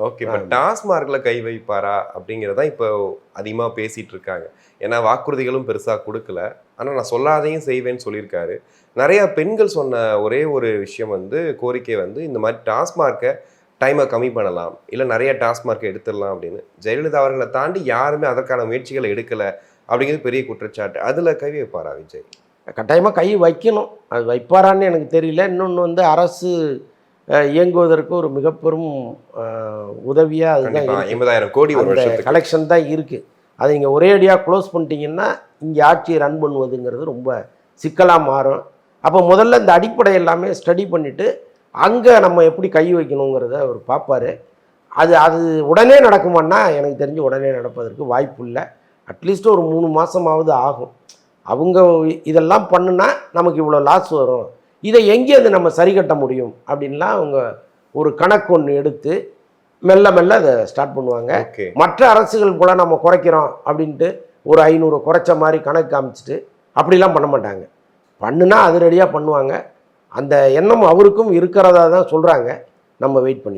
Okay. இப்போ டாஸ்மார்க்ல கை வைப்பாரா அப்படிங்கிறத இப்போ அதிகமாக பேசிட்டு இருக்காங்க. ஏன்னா வாக்குறுதிகளும் பெருசாக கொடுக்கல. ஆனால் நான் சொல்லாதையும் செய்வேன்னு சொல்லியிருக்காரு. நிறைய பெண்கள் சொன்ன ஒரே ஒரு விஷயம் வந்து கோரிக்கை வந்து இந்த மாதிரி டாஸ்மார்க்கை டைமை கம்மி பண்ணலாம், இல்லை நிறைய டாஸ்மார்க்கை எடுத்துடலாம் அப்படின்னு. ஜெயலலிதா அவர்களை தாண்டி யாருமே அதற்கான முயற்சிகளை எடுக்கலை அப்படிங்கிறது பெரிய குற்றச்சாட்டு. அதில் கை வைப்பாரா விஜய்? கட்டாயமாக கை வைக்கணும். அது வைப்பாரான்னு எனக்கு தெரியல. இன்னொன்று வந்து அரசு இயங்குவதற்கு ஒரு மிகப்பெரும் உதவியாக அதுதான் 50,000 கோடி ஒரு வருஷத்துக்கு கலெக்ஷன் தான் இருக்குது. அதை நீங்கள் ஒரே அடியாக க்ளோஸ் பண்ணிட்டீங்கன்னா இங்கே ஆட்சியை ரன் பண்ணுவதுங்கிறது ரொம்ப சிக்கலாக மாறும். அப்போ முதல்ல இந்த அடிப்படை எல்லாமே ஸ்டடி பண்ணிவிட்டு அங்கே நம்ம எப்படி கை வைக்கணுங்கிறத அவர் பார்ப்பார். அது அது உடனே நடக்குமான்னா எனக்கு தெரிஞ்சு உடனே நடப்பதற்கு வாய்ப்பு இல்லை. அட்லீஸ்ட் ஒரு 3 மாதமாவது ஆகும். அவங்க இதெல்லாம் பண்ணுனா நமக்கு இவ்வளோ லாஸ் வரும், இதை எங்கே அது நம்ம சரி கட்ட முடியும் அப்படின்லாம் அவங்க ஒரு கணக்கு ஒன்று எடுத்து மெல்ல மெல்ல அதை ஸ்டார்ட் பண்ணுவாங்க. மற்ற அரசுகள் போல் நம்ம குறைக்கிறோம் அப்படின்ட்டு ஒரு 500 குறைச்ச மாதிரி கணக்கு காமிச்சிட்டு அப்படிலாம் பண்ண மாட்டாங்க. பண்ணுனா அதிரடியாக பண்ணுவாங்க. அந்த எண்ணம் அவருக்கும் இருக்கிறதா தான் சொல்கிறாங்க. நம்ம வெயிட் பண்ணி